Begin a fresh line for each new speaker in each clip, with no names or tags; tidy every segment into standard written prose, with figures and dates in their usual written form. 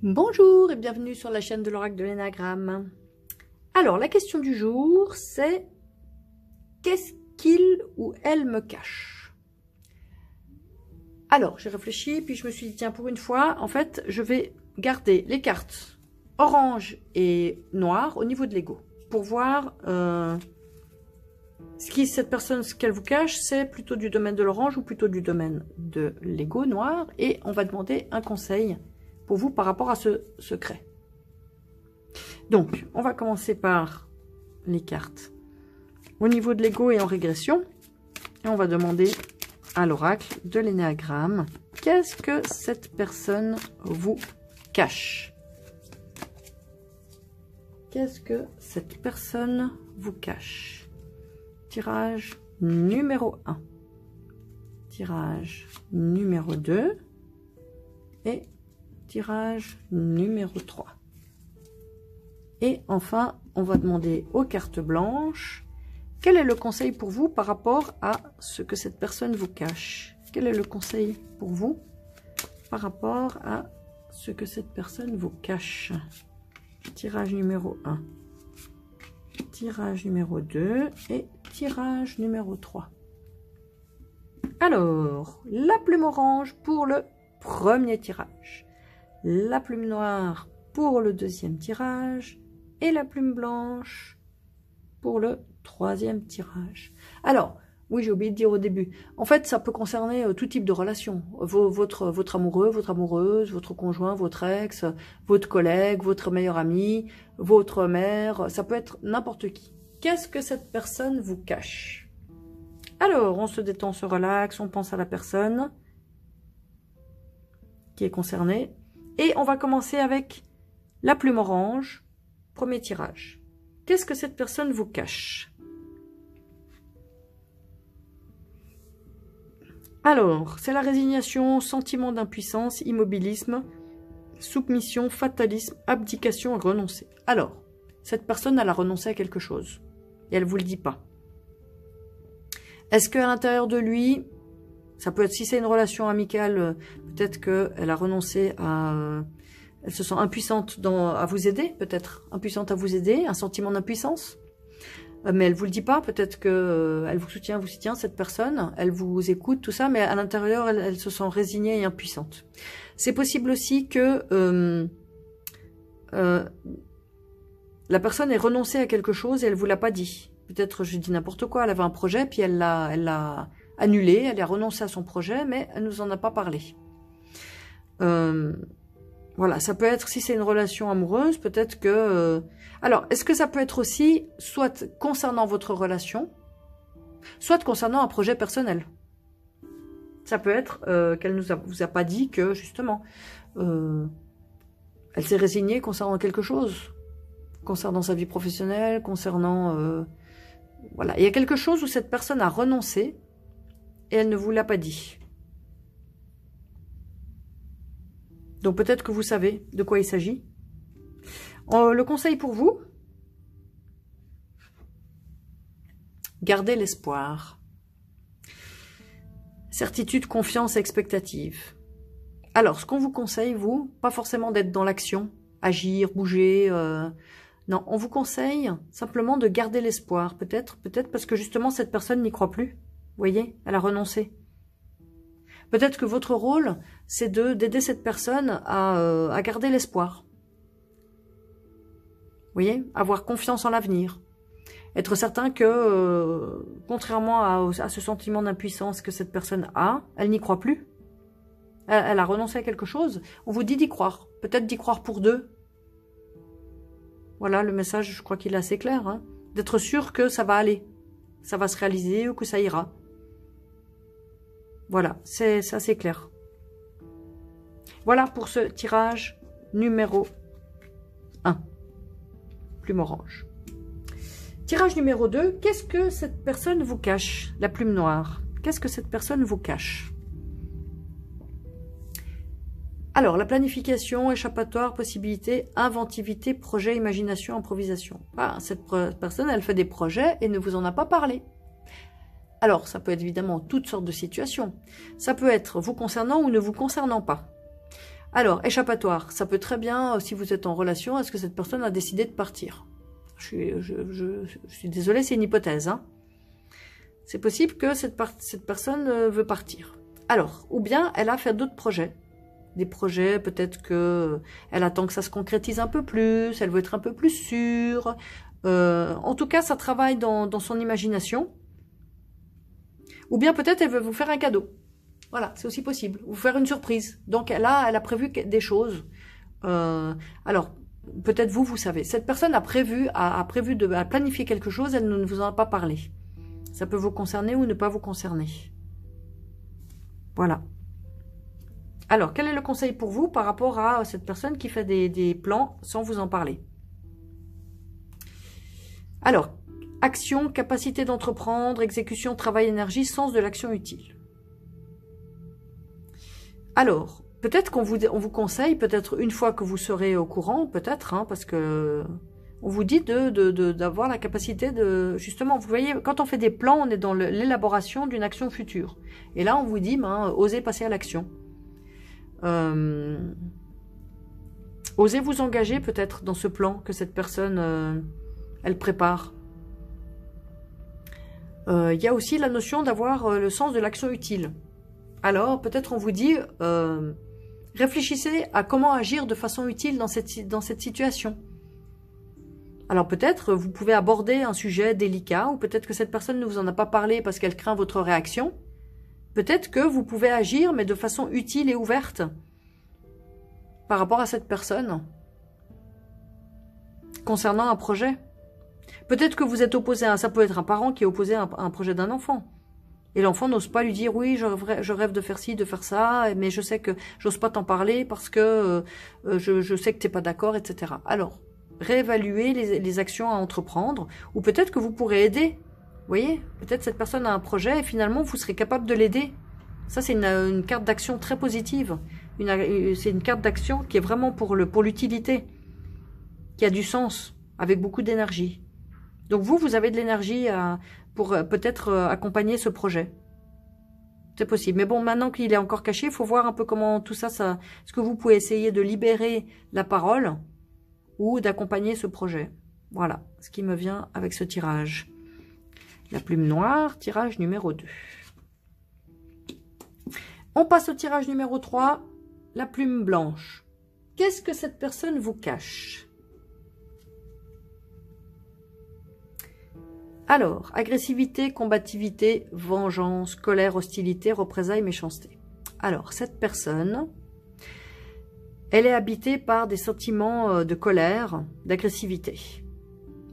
Bonjour et bienvenue sur la chaîne de l'oracle de l'énagramme. Alors, la question du jour, c'est qu'est-ce qu'il ou elle me cache? Alors, j'ai réfléchi, puis je me suis dit, tiens, pour une fois, en fait, je vais garder les cartes orange et noir au niveau de l'ego pour voir cette personne, ce qu'elle vous cache, c'est plutôt du domaine de l'orange ou plutôt du domaine de l'ego noir, et on va demander un conseil pour vous par rapport à ce secret. Donc, on va commencer par les cartes au niveau de l'ego et en régression. Et on va demander à l'oracle de l'énéagramme, qu'est-ce que cette personne vous cache? Qu'est-ce que cette personne vous cache? Tirage numéro 1. Tirage numéro 2. Et tirage numéro 3. Et enfin, on va demander aux cartes blanches, quel est le conseil pour vous par rapport à ce que cette personne vous cache? Quel est le conseil pour vous par rapport à ce que cette personne vous cache? Tirage numéro 1, tirage numéro 2 et tirage numéro 3. Alors, la plume orange pour le premier tirage, la plume noire pour le deuxième tirage et la plume blanche pour le troisième tirage. Alors, oui, j'ai oublié de dire au début, en fait, ça peut concerner tout type de relation. Votre amoureux, votre amoureuse, votre conjoint, votre ex, votre collègue, votre meilleur ami, votre mère, ça peut être n'importe qui. Qu'est-ce que cette personne vous cache? Alors, on se détend, on se relaxe, on pense à la personne qui est concernée. Et on va commencer avec la plume orange, premier tirage. Qu'est-ce que cette personne vous cache? Alors, c'est la résignation, sentiment d'impuissance, immobilisme, soumission, fatalisme, abdication et renoncer. Alors, cette personne, elle a renoncé à quelque chose. Et elle ne vous le dit pas. Est-ce qu'à l'intérieur de lui, ça peut être, si c'est une relation amicale, peut-être qu'elle a renoncé à... Elle se sent impuissante à vous aider, peut-être. Impuissante à vous aider, un sentiment d'impuissance. Mais elle vous le dit pas, peut-être qu'elle vous soutient, cette personne. Elle vous écoute, tout ça, mais à l'intérieur, elle se sent résignée et impuissante. C'est possible aussi que la personne ait renoncé à quelque chose et elle vous l'a pas dit. Peut-être, je dis n'importe quoi, elle avait un projet, puis elle l'a annulé, elle a renoncé à son projet, mais elle nous en a pas parlé. Voilà, ça peut être, si c'est une relation amoureuse, peut-être que... Alors, est-ce que ça peut être aussi, soit concernant votre relation, soit concernant un projet personnel? Ça peut être qu'elle ne vous a pas dit que, justement, elle s'est résignée concernant quelque chose, concernant sa vie professionnelle, concernant... voilà, il y a quelque chose où cette personne a renoncé et elle ne vous l'a pas dit. Donc peut-être que vous savez de quoi il s'agit. Le conseil pour vous, gardez l'espoir. Certitude, confiance, expectative. Alors, ce qu'on vous conseille, vous, pas forcément d'être dans l'action, agir, bouger. Non, on vous conseille simplement de garder l'espoir. Peut-être parce que justement, cette personne n'y croit plus. Vous voyez, elle a renoncé. Peut-être que votre rôle, c'est d'aider cette personne à garder l'espoir. Vous voyez, avoir confiance en l'avenir. Être certain que, contrairement à ce sentiment d'impuissance que cette personne a, elle n'y croit plus. Elle a renoncé à quelque chose. On vous dit d'y croire. Peut-être d'y croire pour deux. Voilà, le message, je crois qu'il est assez clair. Hein. D'être sûr que ça va aller. Ça va se réaliser ou que ça ira. Voilà, c'est assez clair. Voilà pour ce tirage numéro 1. Plume orange. Tirage numéro 2. Qu'est-ce que cette personne vous cache? La plume noire. Qu'est-ce que cette personne vous cache? Alors, la planification, échappatoire, possibilité, inventivité, projet, imagination, improvisation. Ah, cette personne, elle fait des projets et ne vous en a pas parlé. Alors, ça peut être évidemment toutes sortes de situations. Ça peut être vous concernant ou ne vous concernant pas. Alors, échappatoire, ça peut très bien, si vous êtes en relation, est-ce que cette personne a décidé de partir? Je suis désolée, c'est une hypothèse. Hein. C'est possible que cette personne veut partir. Alors, ou bien elle a fait d'autres projets. Des projets, peut-être que elle attend que ça se concrétise un peu plus, elle veut être un peu plus sûre. En tout cas, ça travaille dans son imagination. Ou bien peut-être elle veut vous faire un cadeau. Voilà, c'est aussi possible. Vous faire une surprise. Donc là, elle a prévu des choses. Alors, peut-être vous savez. Cette personne a planifié quelque chose, elle ne vous en a pas parlé. Ça peut vous concerner ou ne pas vous concerner. Voilà. Alors, quel est le conseil pour vous par rapport à cette personne qui fait des plans sans vous en parler? Alors, action, capacité d'entreprendre, exécution, travail, énergie, sens de l'action utile. Alors, peut-être qu'on vous conseille, peut-être une fois que vous serez au courant, peut-être, hein, parce que on vous dit d'avoir la capacité de... Justement, vous voyez, quand on fait des plans, on est dans l'élaboration d'une action future. Et là, on vous dit, osez passer à l'action. Osez vous engager peut-être dans ce plan que cette personne, elle prépare. Il y a aussi la notion d'avoir le sens de l'action utile. Alors, peut-être on vous dit, réfléchissez à comment agir de façon utile dans cette situation. Alors peut-être vous pouvez aborder un sujet délicat, ou peut-être que cette personne ne vous en a pas parlé parce qu'elle craint votre réaction. Peut-être que vous pouvez agir, mais de façon utile et ouverte par rapport à cette personne concernant un projet. Peut-être que vous êtes opposé à... Ça peut être un parent qui est opposé à un projet d'un enfant. Et l'enfant n'ose pas lui dire « Oui, je rêve de faire ci, de faire ça, mais je sais que j'ose pas t'en parler parce que je sais que tu n'es pas d'accord, etc. » Alors, réévaluer les actions à entreprendre, ou peut-être que vous pourrez aider. Vous voyez, peut-être cette personne a un projet et finalement vous serez capable de l'aider. Ça, c'est une carte d'action très positive. C'est une carte d'action qui est vraiment pour l'utilité, qui a du sens, avec beaucoup d'énergie. Donc vous avez de l'énergie pour peut-être accompagner ce projet. C'est possible. Mais bon, maintenant qu'il est encore caché, il faut voir un peu comment tout ça... Est-ce que vous pouvez essayer de libérer la parole ou d'accompagner ce projet? Voilà ce qui me vient avec ce tirage. La plume noire, tirage numéro 2. On passe au tirage numéro 3, la plume blanche. Qu'est-ce que cette personne vous cache? Alors, agressivité, combativité, vengeance, colère, hostilité, représailles, méchanceté. Alors, cette personne, elle est habitée par des sentiments de colère, d'agressivité.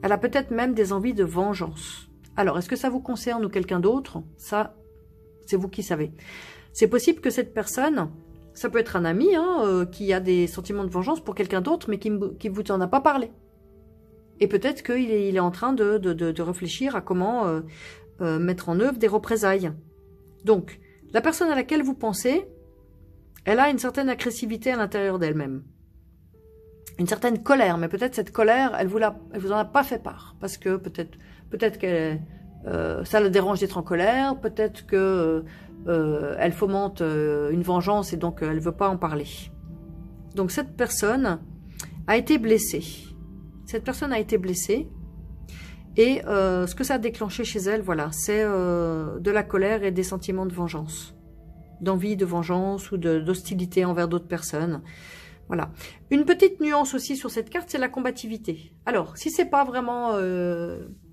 Elle a peut-être même des envies de vengeance. Alors, est-ce que ça vous concerne ou quelqu'un d'autre? Ça, c'est vous qui savez. C'est possible que cette personne, ça peut être un ami qui a des sentiments de vengeance pour quelqu'un d'autre, mais qui ne vous en a pas parlé. Et peut-être qu'il est en train de réfléchir à comment mettre en œuvre des représailles. Donc, la personne à laquelle vous pensez, elle a une certaine agressivité à l'intérieur d'elle-même. Une certaine colère, mais peut-être cette colère, elle vous en a pas fait part. Parce que peut-être que ça la dérange d'être en colère, peut-être que elle fomente une vengeance et donc elle veut pas en parler. Donc cette personne a été blessée. Cette personne a été blessée et ce que ça a déclenché chez elle, voilà, c'est de la colère et des sentiments de vengeance, d'envie de vengeance ou d'hostilité envers d'autres personnes. Voilà. Une petite nuance aussi sur cette carte, c'est la combativité. Alors, si c'est pas vraiment,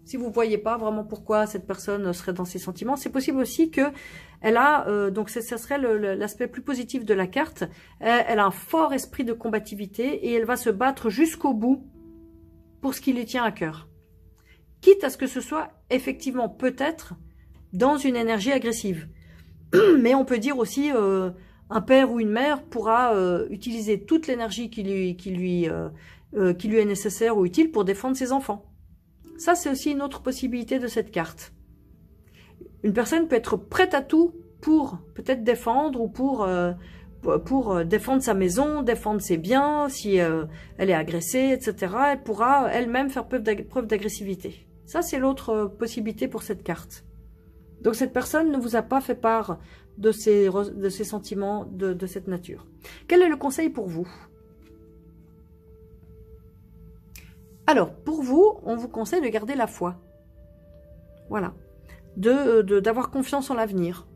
si vous voyez pas vraiment pourquoi cette personne serait dans ses sentiments, c'est possible aussi que elle a, donc ça serait l'aspect plus positif de la carte. Elle a un fort esprit de combativité et elle va se battre jusqu'au bout pour ce qui lui tient à cœur. Quitte à ce que ce soit effectivement peut-être dans une énergie agressive. Mais on peut dire aussi un père ou une mère pourra utiliser toute l'énergie qui lui est nécessaire ou utile pour défendre ses enfants. Ça, c'est aussi une autre possibilité de cette carte. Une personne peut être prête à tout pour peut-être défendre ou pour défendre sa maison, défendre ses biens, si elle est agressée, etc. Elle pourra elle-même faire preuve d'agressivité. Ça, c'est l'autre possibilité pour cette carte. Donc cette personne ne vous a pas fait part de ces sentiments de cette nature. Quel est le conseil pour vous? Alors, pour vous, on vous conseille de garder la foi. Voilà. D'avoir confiance en l'avenir.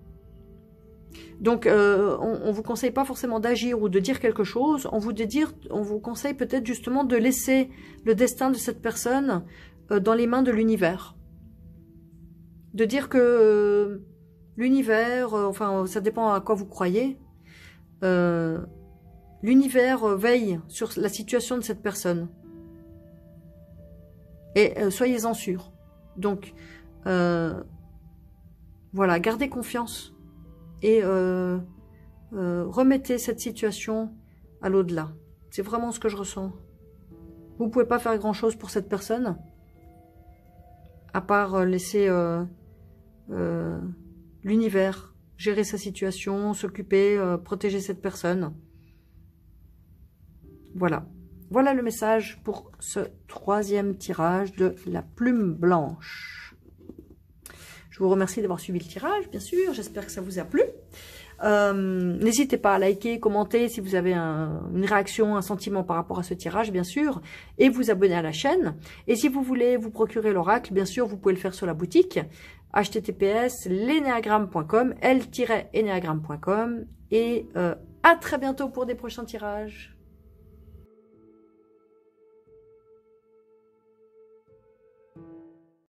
Donc, on ne vous conseille pas forcément d'agir ou de dire quelque chose. On vous conseille peut-être justement de laisser le destin de cette personne dans les mains de l'univers. De dire que l'univers, enfin, ça dépend à quoi vous croyez, l'univers veille sur la situation de cette personne. Et soyez-en sûrs. Donc, voilà, gardez confiance. Et remettez cette situation à l'au-delà. C'est vraiment ce que je ressens. Vous ne pouvez pas faire grand-chose pour cette personne, à part laisser l'univers gérer sa situation, s'occuper, protéger cette personne. Voilà. Voilà le message pour ce 3e tirage de la plume blanche. Je vous remercie d'avoir suivi le tirage, bien sûr. J'espère que ça vous a plu. N'hésitez pas à liker, commenter si vous avez une réaction, un sentiment par rapport à ce tirage, bien sûr. Et vous abonner à la chaîne. Et si vous voulez vous procurer l'oracle, bien sûr, vous pouvez le faire sur la boutique. https://leneagramme.com, l-eneagramme.com. Et à très bientôt pour des prochains tirages.